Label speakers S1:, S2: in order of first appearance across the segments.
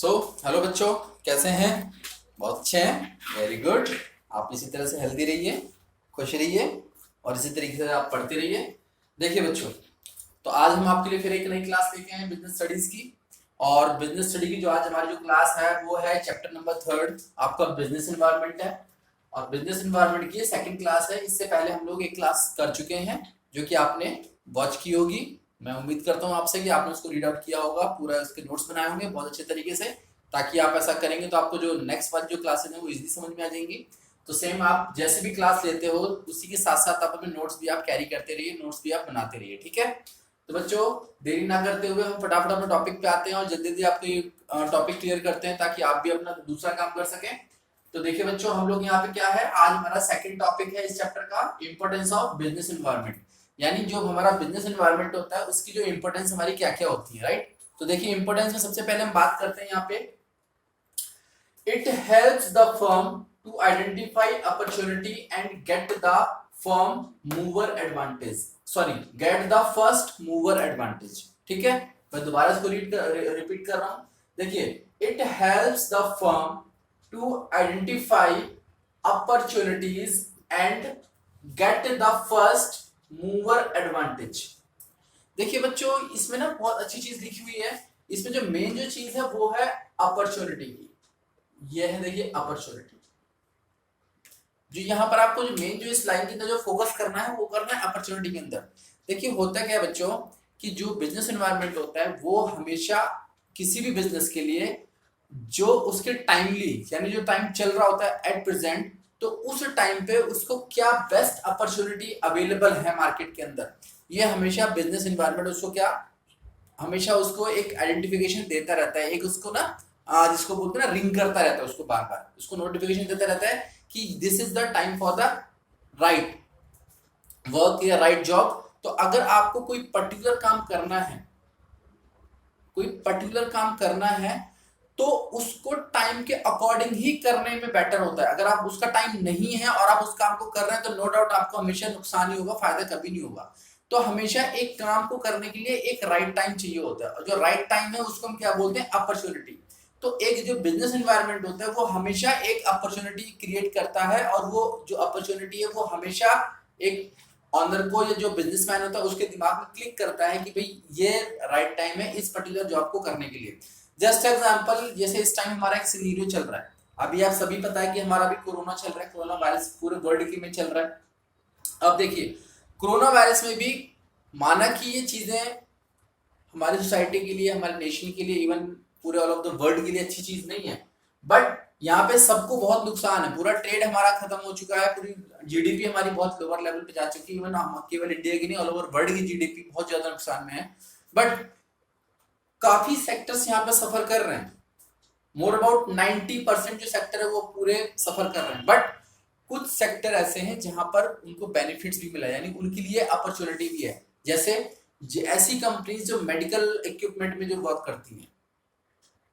S1: Hello बच्चों, कैसे हैं? बहुत अच्छे हैं, वेरी गुड। आप इसी तरह से हेल्दी रहिए, खुश रहिए और इसी तरीके से आप पढ़ते रहिए। देखिए बच्चों, तो आज हम आपके लिए फिर एक नई क्लास लेके आए हैं बिजनेस स्टडीज की। और बिजनेस स्टडी की जो आज हमारी जो क्लास है वो है चैप्टर नंबर 3, आपका बिजनेस एनवायरनमेंट है। और बिजनेस एनवायरनमेंट की सेकंड क्लास है। इससे पहले हम लोग एक क्लास कर चुके हैं जो कि आपने वॉच की होगी। मैं उम्मीद करता हूँ आपसे कि आपने उसको रीड आउट किया होगा, पूरा उसके नोट्स बनाए होंगे बहुत अच्छे तरीके से, ताकि आप ऐसा करेंगे तो आपको जो नेक्स्ट वाली जो क्लासेस हैं वो इजीली समझ में आ जाएंगी। तो सेम आप जैसे भी क्लास लेते हो उसी के साथ साथ आप अपने नोट्स भी आप कैरी करते रहिए, नोट्स भी आप बनाते रहिए, ठीक है? तो बच्चों, देरी ना करते हुए हम फटाफट अपने टॉपिक पे आते हैं और जल्दी जल्दी आपको ये टॉपिक क्लियर करते हैं ताकि आप भी अपना दूसरा काम कर सकें। तो देखिए बच्चों, हम लोग यहाँ पे क्या है, आज हमारा सेकंड टॉपिक है इस चैप्टर का, इंपॉर्टेंस ऑफ बिजनेस एनवायरनमेंट। यानी जो हमारा बिजनेस एनवायरनमेंट होता है उसकी जो इंपॉर्टेंस हमारी क्या क्या होती है, राइट? तो देखिए, इंपॉर्टेंस में सबसे पहले हम बात करते हैं यहाँ पे, it helps the firm to identify opportunity and get the firm mover advantage, sorry get the first mover advantage. ठीक है, मैं दोबारा इसको रिपीट कर रहा हूं। देखिए, it helps the firm to identify opportunities and get the first mover advantage. देखिए बच्चों, इसमें ना बहुत अच्छी चीज लिखी हुई है। इसमें जो मेन जो चीज है वो है अपॉर्चुनिटी की। ये है, देखिए अपॉर्चुनिटी। जो यहाँ पर आपको जो मेन जो इस लाइन के अंदर जो फोकस करना है वो करना है अपॉर्चुनिटी के अंदर। देखिए, होता क्या है बच्चों कि जो बिजनेस एनवायरनमेंट होता है वो हमेशा किसी भी बिजनेस के लिए जो उसके टाइमली, यानी जो टाइम चल रहा होता है एट प्रेजेंट, तो उस टाइम पे उसको क्या बेस्ट अपॉर्चुनिटी अवेलेबल है मार्केट के अंदर, ये हमेशा बिजनेस एनवायरनमेंट उसको क्या, हमेशा उसको एक आइडेंटिफिकेशन देता रहता है, एक उसको ना जिसको बोलते हैं ना, रिंग करता रहता है उसको, बार बार उसको नोटिफिकेशन देता रहता है कि this is the time for the right work या राइट जॉब। तो अगर आपको कोई पर्टिकुलर काम करना है, कोई पर्टिकुलर काम करना है, तो उसको टाइम के अकॉर्डिंग ही करने में बेटर होता है। अगर आप उसका टाइम नहीं है और आप उस काम को कर रहे हैं तो नो डाउट आपको हमेशा नुकसान ही होगा, फायदा कभी नहीं होगा। तो हमेशा एक काम को करने के लिए एक राइट टाइम चाहिए होता है, और जो राइट टाइम है उसको हम क्या बोलते हैं, अपॉर्चुनिटी। तो एक जो बिजनेस एनवायरनमेंट होता है वो हमेशा एक अपॉर्चुनिटी क्रिएट करता है, और वो जो अपॉर्चुनिटी है वो हमेशा एक ऑनर को या जो बिजनेसमैन होता है उसके दिमाग में क्लिक करता है कि भाई ये राइट टाइम है इस पर्टिकुलर जॉब को करने के लिए। जस्ट एग्जांपल, जैसे इस टाइम हमारा एक सिनेरियो चल रहा है, अभी आप सभी पता है कि हमारा भी कोरोना चल रहा है, कोरोना वायरस पूरे वर्ल्ड के में चल रहा है। अब देखिए, कोरोना वायरस में भी माना कि ये चीजें हमारी सोसाइटी के लिए, हमारे नेशन के लिए, इवन पूरे ऑल ऑफ द वर्ल्ड के लिए अच्छी चीज नहीं है, बट यहाँ पे सबको बहुत नुकसान है। पूरा ट्रेड हमारा खत्म हो चुका है, पूरी जीडीपी हमारी बहुत लोअर लेवल पे जा चुकी है। इवन केवल इंडिया की नहीं, ऑल ओवर वर्ल्ड की जीडीपी बहुत ज्यादा नुकसान में है। बट काफी सेक्टर्स यहाँ पे सफर कर रहे हैं, मोर अबाउट 90% जो सेक्टर है वो पूरे सफर कर रहे हैं। बट कुछ सेक्टर ऐसे हैं जहां पर उनको बेनिफिट्स भी मिला, यानी उनके लिए अपॉर्चुनिटी भी है। जैसे ऐसी कंपनीज जो मेडिकल इक्विपमेंट में जो वर्क करती हैं,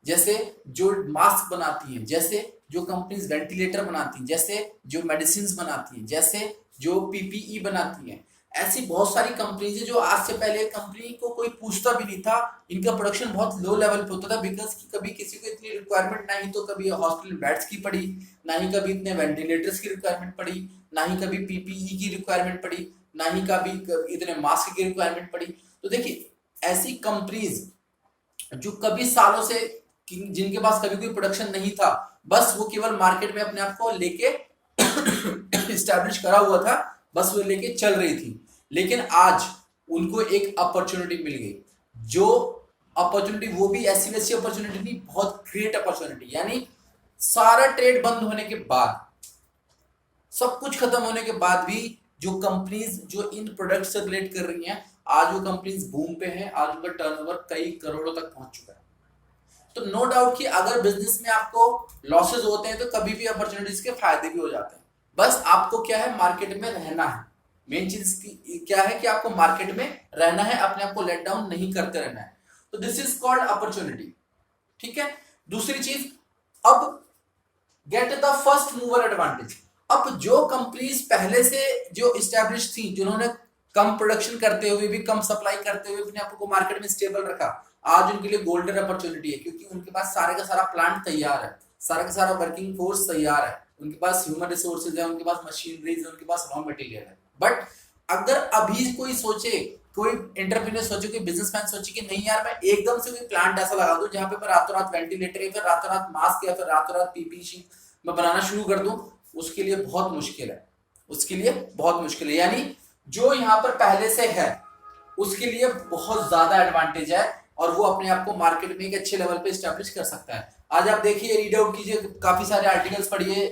S1: जैसे जो मास्क बनाती हैं, जैसे जो कंपनीज वेंटिलेटर बनाती हैं, जैसे जो मेडिसिन बनाती हैं, जैसे जो पीपीई बनाती हैं, ऐसी बहुत सारी कंपनीज है जो आज से पहले कंपनी को कोई पूछता भी नहीं था। इनका प्रोडक्शन बहुत लो लेवल पे होता था, बिकॉज कभी किसी को इतनी रिक्वायरमेंट नहीं, तो कभी हॉस्पिटल बेड्स की पड़ी, ना ही कभी इतने वेंटिलेटर्स की रिक्वायरमेंट पड़ी, ना ही कभी पीपीई की रिक्वायरमेंट पड़ी, ना ही कभी इतने मास्क की रिक्वायरमेंट पड़ी। तो देखिए, ऐसी कंपनीज जो कभी सालों से, जिनके पास कभी कोई प्रोडक्शन नहीं था, बस वो केवल मार्केट में अपने आप को लेके स्टैब्लिश करा हुआ था, बस वो लेके चल रही थी। लेकिन आज उनको एक अपॉर्चुनिटी मिल गई, जो अपॉर्चुनिटी वो भी ऐसी वैसी अपॉर्चुनिटी नहीं, बहुत ग्रेट अपॉर्चुनिटी। यानी सारा ट्रेड बंद होने के बाद, सब कुछ खत्म होने के बाद भी जो कंपनीज जो इन प्रोडक्ट से रिलेट कर रही हैं, आज वो कंपनीज बूम पे हैं, आज उनका टर्नओवर कई करोड़ों तक पहुंच चुका है। तो नो डाउट कि अगर बिजनेस में आपको लॉसेस होते हैं तो कभी भी अपॉर्चुनिटीज के फायदे भी हो जाते हैं। बस आपको क्या है, मार्केट में रहना है। मेन चीज क्या है कि आपको मार्केट में रहना है, अपने आप को लेट डाउन नहीं करते रहना है। तो दिस इज कॉल्ड अपॉर्चुनिटी। ठीक है, दूसरी चीज, अब get the first mover advantage. अब जो कंपनीज पहले से जो इस्टेब्लिश थी, जिन्होंने कम प्रोडक्शन करते हुए भी, कम सप्लाई करते हुए अपने आप को मार्केट में स्टेबल रखा, आज उनके लिए गोल्डन अपॉर्चुनिटी है, क्योंकि उनके पास सारे का सारा प्लांट तैयार है, सारा का सारा वर्किंग फोर्स तैयार है, उनके पास ह्यूमन रिसोर्सेज है, उनके पास मशीनरीज है, उनके पास रॉ मटेरियल है। बट अगर अभी कोई सोचे, कोई एंटरप्रेन्योर सोचे, कोई बिजनेसमैन सोचे कि नहीं यार मैं एकदम से कोई प्लांट ऐसा लगा दूं जहां पे मैं रातों रात वेंटिलेटर या फिर रातों रात मास्क या फिर रातों रात पीपी शीट मैं बनाना शुरू कर दूं, उसके लिए बहुत मुश्किल है, उसके लिए बहुत मुश्किल है। यानी जो यहाँ पर पहले से है उसके लिए बहुत ज्यादा एडवांटेज है और वो अपने आप को मार्केट में एक अच्छे लेवल पे स्टैब्लिश कर सकता है। आज आप देखिए, रीड आउट कीजिए, काफी सारे आर्टिकल्स पढ़िए,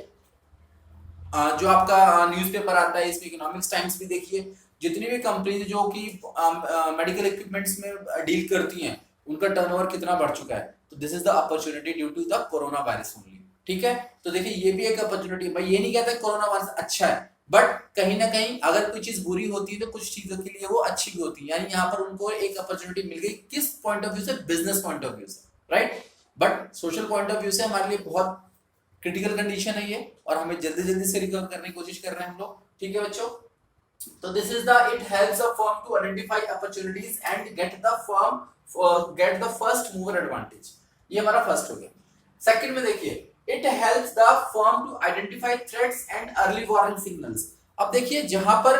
S1: जो आपका न्यूज़पेपर आता है, इसमें इकोनॉमिक्स टाइम्स भी देखिए, जितनी भी कंपनीज जो कि मेडिकल इक्विपमेंट्स में डील करती हैं उनका टर्नओवर कितना बढ़ चुका है। तो this is the opportunity due to the corona virus only. ठीक है, तो देखिए ये भी एक अपॉर्चुनिटी। मैं ये नहीं कहता कोरोना वायरस अच्छा है, बट कहीं ना कहीं अगर कोई चीज बुरी होती है तो कुछ चीजों के लिए वो अच्छी भी होती है। यानी यहाँ पर उनको एक अपॉर्चुनिटी मिल गई, किस पॉइंट ऑफ व्यू से? बिजनेस पॉइंट ऑफ व्यू से, right. But social point of view से हमारे लिए बहुत क्रिटिकल कंडीशन है ये, और हमें जल्दी जल्दी से रिकवर करने की कोशिश कर रहे हैं हम लोग। ठीक है बच्चों, तो this is the, it helps a firm to identify opportunities and get the first mover advantage. ये हमारा फर्स्ट हो गया। सेकंड में देखिए, it helps the firm to identify threats and early warning signals. अब देखिए, जहां पर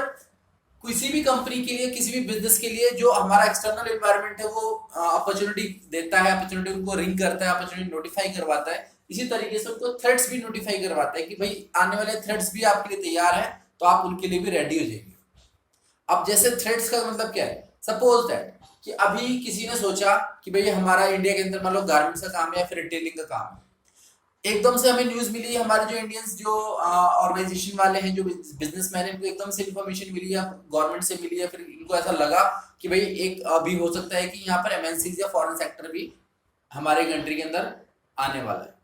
S1: किसी भी कंपनी के लिए, किसी भी बिजनेस के लिए जो हमारा एक्सटर्नल एनवायरनमेंट है वो अपॉर्चुनिटी देता है, अपॉर्चुनिटी उनको रिंग करता है, अपॉर्चुनिटी नोटिफाई करवाता है, इसी तरीके से उनको थ्रेट्स भी नोटिफाई करवाता है कि भाई आने वाले थ्रेट्स भी आपके लिए तैयार हैं, तो आप उनके लिए भी रेडी हो जाएंगे। अब जैसे थ्रेट्स का मतलब क्या है? सपोज दैट कि अभी किसी ने सोचा कि भाई हमारा इंडिया के अंदर मान लो गारमेंट्स का काम है या फिर रिटेलिंग का काम है, एकदम से हमें न्यूज मिली, हमारे जो इंडियंस जो ऑर्गेनाइजेशन वाले हैं, जो बिजनेसमैन है, इनको एकदम से इंफॉर्मेशन मिली या गवर्नमेंट से मिली, या फिर इनको ऐसा लगा कि भाई एक अभी हो सकता है कि यहाँ पर एमएनसीज या फॉरेन सेक्टर भी हमारे कंट्री के अंदर आने वाला है,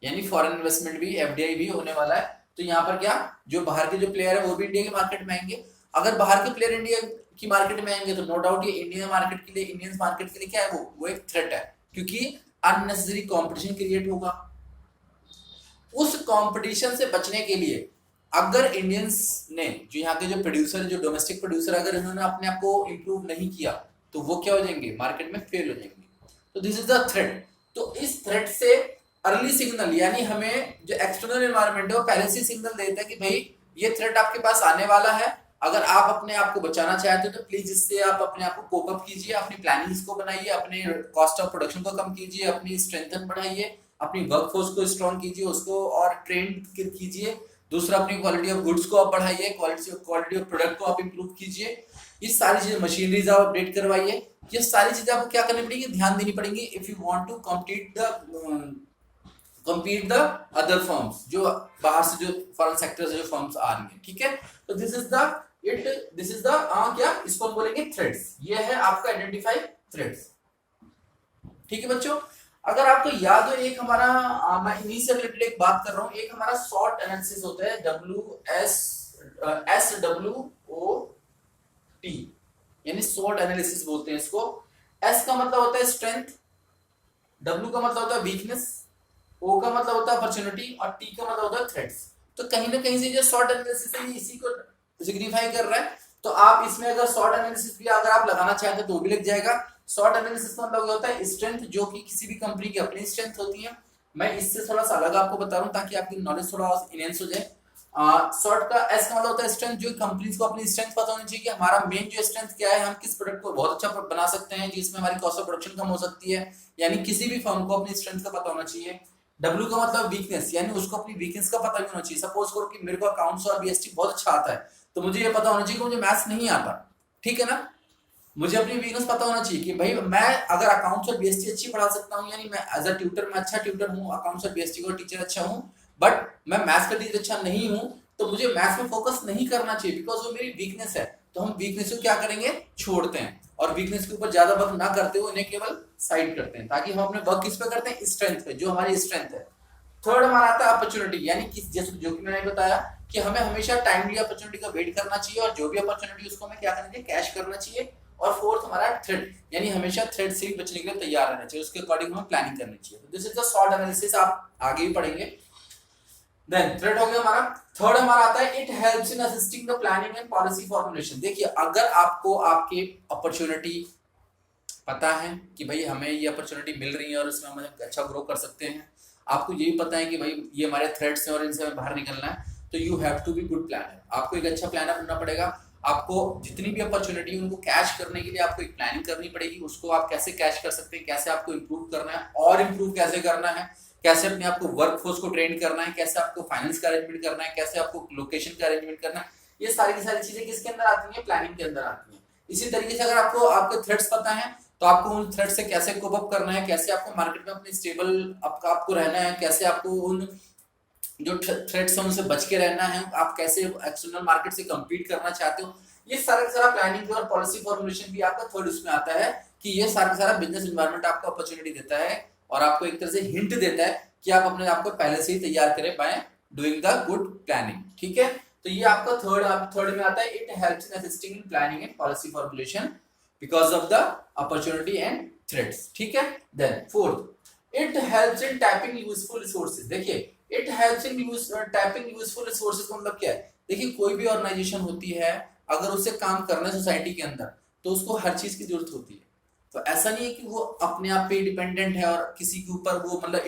S1: यानी फॉरेन इन्वेस्टमेंट भी, एफडीआई भी होने वाला है। तो यहाँ पर क्या, जो बाहर के जो प्लेयर है वो भी इंडिया के मार्केट में आएंगे। अगर बाहर के प्लेयर इंडिया की मार्केट में आएंगे तो नो डाउट ये इंडियन मार्केट के लिए, इंडियन मार्केट के लिए क्या है, वो एक थ्रेट है, क्योंकि अननेसेसरी कॉम्पिटिशन क्रिएट होगा। उस कंपटीशन से बचने के लिए अगर इंडियंस ने, जो यहाँ के जो प्रोड्यूसर, जो डोमेस्टिक प्रोड्यूसर, अगर इन्होंने अपने आप को इंप्रूव नहीं किया तो वो क्या हो जाएंगे, मार्केट में फेल हो जाएंगे। तो दिस इज द थ्रेट। तो इस थ्रेट से अर्ली सिग्नल, यानी हमें जो एक्सटर्नल एनवायरनमेंट है वो पहले से सिग्नल देता है कि भाई ये थ्रेट आपके पास आने वाला है, अगर आप अपने आप को बचाना चाहते हो तो प्लीज इससे आप अपने आप को कोप अप कीजिए, अपनी प्लानिंग्स को बनाइए, अपने कॉस्ट ऑफ प्रोडक्शन को कम कीजिए, अपनी स्ट्रेंथ बढ़ाइए, अपनी वर्कफोर्स को स्ट्रॉन्ग कीजिए, उसको और ट्रेन कीजिए। दूसरा, अपनी क्वालिटी ऑफ गुड्स को आप बढ़ाइए, क्वालिटी ऑफ प्रोडक्ट को आप इंप्रूव कीजिए। ये सारी चीजें, मशीनरीज आप अपडेट करवाइए, ये सारी चीजें आपको क्या करनी पड़ेगी, ध्यान देनी पड़ेगी if you want to compete the other firms, जो बाहर से जो फॉरेन सेक्टर से जो फर्म्स आ रही हैं। ठीक है, तो दिस इज द क्या, इसको हम बोलेंगे थ्रेड्स। ये है आपका आइडेंटिफाई थ्रेड्स। ठीक है बच्चों, अगर आपको याद हो, एक हमारा मैं इन्हीं से रिलेटेड एक बात कर रहा हूं, एक हमारा शॉर्ट एनालिसिस होता है, SWOT, यानी शॉर्ट एनालिसिस बोलते हैं इसको। S का मतलब होता है स्ट्रेंथ, W का मतलब होता है वीकनेस, O का मतलब होता है अपॉर्चुनिटी, और T का मतलब होता है थ्रेट्स। तो कहीं ना कहीं से जो शॉर्ट एनालिसिस है इसी को सिग्निफाई कर रहा है। तो आप इसमें अगर शॉर्ट एनालिसिस भी अगर आप लगाना चाहते तो भी लग जाएगा। शॉर्ट एनालिसिस का मतलब होता है स्ट्रेंथ, जो कि किसी भी कंपनी की अपनी स्ट्रेंथ होती है। मैं इससे थोड़ा सा अलग आपको बता रहा हूँ ताकि आपकी नॉलेज थोड़ा इनहेंस हो जाए। शॉर्ट का एस का मतलब होता है स्ट्रेंथ, जो कंपनीज को अपनी स्ट्रेंथ पता होनी चाहिए कि हमारा मेन जो स्ट्रेंथ क्या है, हम किस प्रोडक्ट को बहुत अच्छा बना सकते हैं जिसमें हमारी कॉस्ट ऑफ प्रोडक्शन कम हो सकती है, यानी किसी भी फर्म को अपनी स्ट्रेंथ का पता होना चाहिए। डब्ल्यू का मतलब वीकनेस, यानी उसको अपनी वीकनेस का पता भी होना चाहिए। सपोज करो कि मेरे को अकाउंट्स और बीएसटी बहुत अच्छा आता है, तो मुझे ये पता होना चाहिए कि मुझे मैथ्स नहीं आता। ठीक है ना, मुझे अपनी वीकनेस पता होना चाहिए कि भाई मैं अगर अकाउंट्स और बीएसटी अच्छी पढ़ा सकता हूँ, यानी मैं एज अ ट्यूटर में अच्छा ट्यूटर हूँ, अकाउंट्स और बीएसटी का टीचर अच्छा हूँ, बट मैं मैथ्स का टीचर अच्छा नहीं हूँ, तो मुझे मैथ्स में फोकस नहीं करना चाहिए बिकॉज वो मेरी वीकनेस है। तो हम वीकनेस को क्या करेंगे, छोड़ते हैं, और वीकनेस के ऊपर ज्यादा वर्क ना करते हुए उन्हें केवल साइड करते हैं, ताकि हम अपने वर्क किस पे करते हैं, स्ट्रेंथ पे, जो हमारी स्ट्रेंथ है। थर्ड हमारा आता है अपॉर्चुनिटी, यानी कि जैसे जो कि मैंने बताया कि हमें हमेशा टाइमली अपॉर्चुनिटी का वेट करना चाहिए, और जो भी अपॉर्चुनिटी उसको हमें क्या करना चाहिए, कैश करना चाहिए। और फोर्थ हमारा थ्रेड, यानी हमेशा थ्रेड से भी बचने के लिए तैयार रहना चाहिए, उसके अकॉर्डिंग हमें प्लानिंग करनी चाहिए। तो this is the short analysis, आप आगे भी पढ़ेंगे। देन थ्रेड हो गया हमारा। थर्ड हमारा आता है it helps in assisting the planning and policy formulation. देखिए अगर आपको आपकी अपॉर्चुनिटी पता है कि भाई हमें ये अपॉर्चुनिटी मिल रही है और इसमें हम अच्छा ग्रो कर सकते हैं, आपको ये भी पता है कि भाई ये हमारे थ्रेड्स हैं और इनसे हमें बाहर निकलना है, तो you have to be good planner. आपको एक अच्छा प्लानर बनना पड़ेगा। आपको जितनी भी अपॉर्चुनिटी है उनको कैश करने के लिए आपको एक प्लानिंग करनी पड़ेगी। उसको आप कैसे कैश कर सकते हैं, कैसे आपको इंप्रूव करना है और इंप्रूव कैसे करना है, कैसे अपने आपको वर्कफोर्स को ट्रेन करना है, कैसे आपको फाइनेंस का अरेंजमेंट करना है, कैसे आपको लोकेशन का अरेंजमेंट करना है, ये सारी की सारी चीजें किसके अंदर आती हैं, प्लानिंग के अंदर आती हैं। इसी तरीके से अगर आपको आपके थ्रेड्स पता है तो आपको उन थ्रेड से कैसे कोप अप करना है, कैसे आपको मार्केट में अपनी स्टेबल आपको रहना है, कैसे आपको उन जो थ्रेड्स हैं उनसे बच के रहना है, आप कैसे एक्सटर्नल मार्केट से कम्पीट करना चाहते हो, ये सारा का सारा प्लानिंग और पॉलिसी फॉर्मुलेशन भी आपका थर्ड उसमें आता है कि ये सारा का सारा बिजनेस एनवायरनमेंट आपको अपॉर्चुनिटी देता है और आपको एक तरह से हिंट देता है कि आप अपने आप को पहले से ही तैयार करें by doing the good planning. ठीक है, तो ये आपका थर्ड में आता है it helps in assisting in planning and policy formulation because of the opportunity and threads. ठीक है, then fourth it helps in tapping useful resources. देखिए it helps in tapping useful resources का मतलब क्या है, देखिए कोई भी ऑर्गेनाइजेशन होती है अगर उसे काम करना है सोसाइटी के अंदर तो उसको हर चीज की जरूरत होती है। तो ऐसा नहीं है कि वो अपने आप पे डिपेंडेंट है और किसी के ऊपर वो मतलब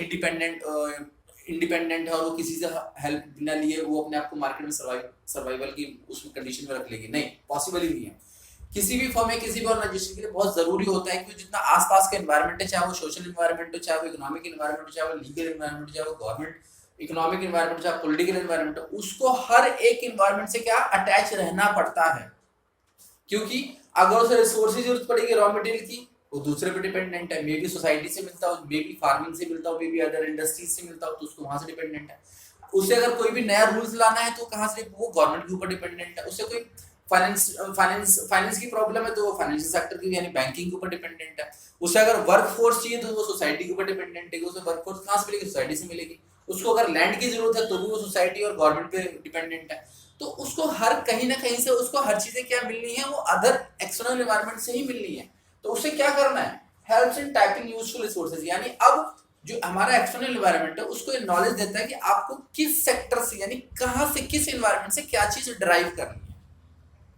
S1: इंडिपेंडेंट है और वो किसी से हेल्प बिना लिए वो अपने आप को मार्केट में सर्वाइवल की उसमें कंडीशन में रख लेगी, नहीं, पॉसिबल ही नहीं है। किसी भी फर्म में किसी भी ऑर्गेनाइजेशन के लिए बहुत जरूरी होता है कि जितना आसपास का एनवायरनमेंट है, चाहे वो सोशल एनवायरनमेंट हो, चाहे वो इकोनॉमिक एनवायरनमेंट हो, चाहे वो लीगल एनवायरनमेंट हो, चाहे वो गवर्नमेंट इकोनॉमिक एनवायरनमेंट, चाहे पॉलिटिकल एनवायरनमेंट हो, उसको हर एक एनवायरनमेंट से क्या अटैच रहना पड़ता है। क्योंकि अगर उसे रिसोर्स की जरूरत पड़ेगी रॉ मटेरियल की, वो दूसरे पे डिपेंडेंट है, मे बी सोसाइटी से मिलता हो, मे बी फार्मिंग से मिलता हो, मे बी अदर इंडस्ट्रीज से मिलता हो, तो उसको वहां से डिपेंडेंट है। उसे अगर कोई भी नया रूल्स लाना है तो कहां से, वो गवर्नमेंट के ऊपर डिपेंडेंट है। उसे कोई फाइनेंस की प्रॉब्लम है तो वो फाइनेंशियल सेक्टर की यानी बैंकिंग के ऊपर डिपेंडेंट है। उसे अगर वर्क फोर्स चाहिए तो वो सोसाइटी के ऊपर डिपेंडेंट है, उसे वर्क फोर्स कहां से मिलेगी, सोसाइटी से मिलेगी। उसको अगर लैंड की जरूरत है तो भी वो सोसाइटी और गवर्नमेंट पे डिपेंडेंट है। तो उसको हर कहीं ना कहीं से उसको हर चीजें क्या मिलनी है, वो अदर एक्सटर्नल एनवायरनमेंट से ही मिलनी है। तो उसे क्या करना है, helps in typing useful resources, यानी अब जो हमारा एक्सटर्नल एनवायरनमेंट है उसको ये नॉलेज देता है कि आपको किस सेक्टर से यानी कहां से किस एनवायरनमेंट से क्या चीज ड्राइव करनी है।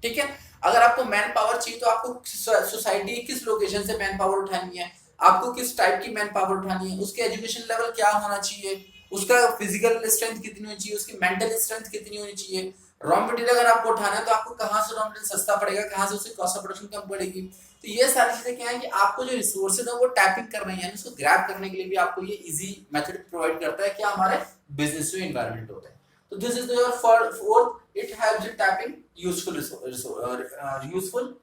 S1: ठीक है, अगर आपको मैन पावर चाहिए तो आपको सोसाइटी किस लोकेशन से मैन पावर उठानी है, आपको किस टाइप की मैन पावर उठानी है, उसके एजुकेशन लेवल क्या होना चाहिए, उसका फिजिकल स्ट्रेंथ कितनी होनी चाहिए, उसकी मेंटल स्ट्रेंथ कितनी होनी चाहिए। रॉ मटेरियल अगर आपको उठाना है तो आपको कहां से रॉ मटेरियल सस्ता पड़ेगा, कहां से उसकी कॉस्ट ऑफ प्रोडक्शन कम पड़ेगी। तो ये सारी चीजें क्या है कि आपको जो रिसोर्सेज है वो टैपिंग करना है, यानी उसको ग्रैब करने के लिए भी आपको ये इजी मेथड प्रोवाइड करता है क्या हमारे बिजनेस जो एनवायरनमेंट होता है। तो this is your fourth, it helps in tapping useful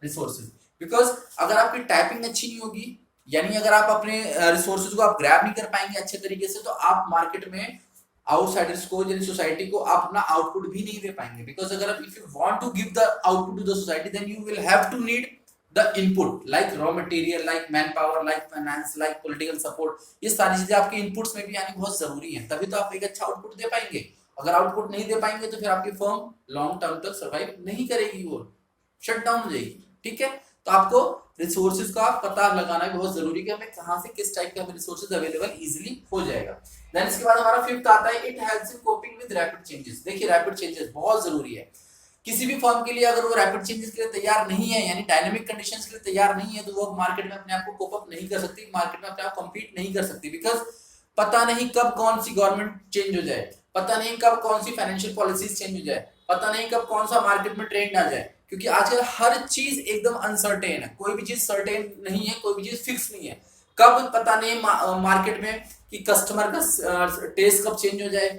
S1: resources. Because अगर आपकी टाइपिंग अच्छी नहीं होगी, यानी अगर आप अपने रिसोर्सेज को आप ग्रैब नहीं कर पाएंगे अच्छे तरीके से, तो आप मार्केट में आउटसाइडर्स को यानी सोसाइटी को आप अपना आउटपुट भी नहीं दे पाएंगे। बिकॉज अगर आप if you want to give the output to the society then you will have to need the input like raw material, like man power, like finance, like political support. ये सारी चीजें आपके inputs में भी आनी बहुत जरूरी है, तभी तो आप एक अच्छा आउटपुट दे पाएंगे। अगर आउटपुट नहीं दे पाएंगे तो फिर आपकी फर्म लॉन्ग टर्म तक सर्वाइव नहीं करेगी, वो शट डाउन हो जाएगी। ठीक है, तो आपको रिसोर्सेज का पता लगाना भी बहुत जरूरी है कि हमें कहां से किस टाइप के रिसोर्सेज अवेलेबल इजीली हो जाएगा। देन इसके बाद हमारा फिफ्थ आता है it helps in coping with rapid changes. देखिए रैपिड चेंजेस बहुत जरूरी है किसी भी फर्म के लिए। अगर वो रैपिड चेंजेस के लिए तैयार नहीं है यानी डायनामिक कंडीशंस के लिए तैयार नहीं है तो वो मार्केट में अपने आप को कोप अप नहीं कर सकती, मार्केट में अपने आप कम्पीट नहीं कर सकती। बिकॉज पता नहीं कब कौन सी गवर्नमेंट चेंज हो जाए, पता नहीं कब कौन सी फाइनेंशियल पॉलिसीज चेंज हो जाए, पता नहीं कब कौन सा मार्केट में ट्रेंड आ जाए। क्योंकि आजकल हर चीज एकदम अनसर्टेन है, कोई भी चीज सर्टेन नहीं है, कोई भी चीज फिक्स नहीं है। कब पता नहीं मार्केट में कि कस्टमर का टेस्ट कब चेंज हो जाए,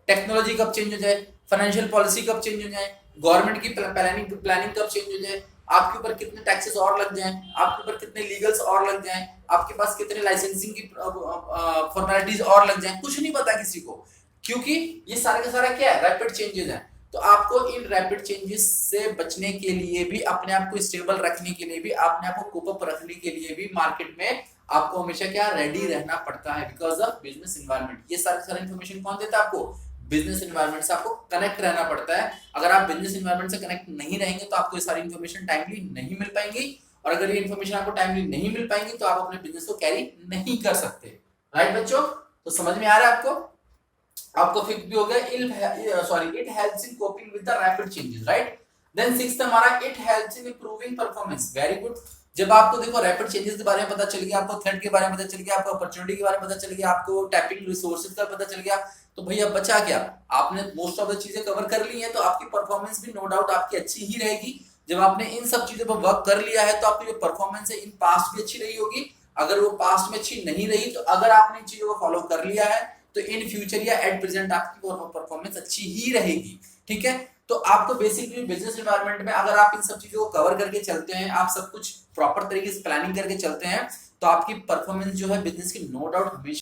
S1: टेक्नोलॉजी कब चेंज हो जाए, फाइनेंशियल पॉलिसी कब चेंज हो जाए, गवर्नमेंट की प्लानिंग कब चेंज हो जाए, आपके ऊपर कितने टैक्सेस और लग जाएं, आपके ऊपर कितने लीगल्स और लग जाएं, आपके पास कितने लाइसेंसिंग की फॉर्मेलिटीज और लग जाएं, कुछ नहीं पता किसी को। क्योंकि ये सारे का सारा क्या है, रैपिड चेंजेस हैं। तो आपको इन रैपिड चेंजेस से बचने के लिए भी, अपने आप को स्टेबल रखने के लिए भी, अपने आप को कोप अप रखने के लिए भी मार्केट में आपको हमेशा क्या रेडी रहना पड़ता है बिकॉज ऑफ बिजनेस एनवायरनमेंट। ये सारे इन्फॉर्मेशन कौन देता है आपको, बिजनेस एनवायरनमेंट से आपको कनेक्ट रहना पड़ता है। अगर आप बिजनेस एनवायरनमेंट से कनेक्ट नहीं रहेंगे तो आपको ये सारी इन्फॉर्मेशन टाइमली नहीं मिल पाएंगी, और अगर ये इन्फॉर्मेशन आपको टाइमली नहीं मिल पाएंगी तो आप अपने बिजनेस को कैरी नहीं कर सकते। राइट बच्चों, तो समझ में आ रहा है आपको। आपको फिफ्थ भी हो गया, sorry it helps in coping with the rapid changes, right. Then sixth हमारा it helps in improving performance, very good. जब आपको देखो रैपिड चेंजेस के बारे में पता चल गया, आपको थ्रेड के बारे में पता चल गया, आपको अपॉर्चुनिटी के बारे में पता चल गया, आपको टैपिंग रिसोर्सेज का पता चल गया, तो भैया बचा क्या, आपने मोस्ट ऑफ द चीजें कवर कर ली है, तो आपकी परफॉर्मेंस भी नो डाउट आपकी अच्छी ही रहेगी। जब आपने इन सब चीजों पर वर्क कर लिया है तो आपकी जो परफॉर्मेंस है इन पास्ट भी अच्छी रही होगी। अगर वो पास्ट में अच्छी नहीं रही तो अगर आपने इन चीजों को फॉलो कर लिया है तो इन फ्यूचर या एट प्रेजेंट आपकी परफॉर्मेंस अच्छी ही रहेगी, ठीक है। तो आपको बेसिकली बिजनेस एनवायरनमेंट में अगर आप इन सब चीजों को कवर करके चलते हैं, आप सब कुछ प्रॉपर तरीके से प्लानिंग करके चलते हैं, तो आपकी परफॉर्मेंस जो है बिजनेस की नो डाउट हमेशा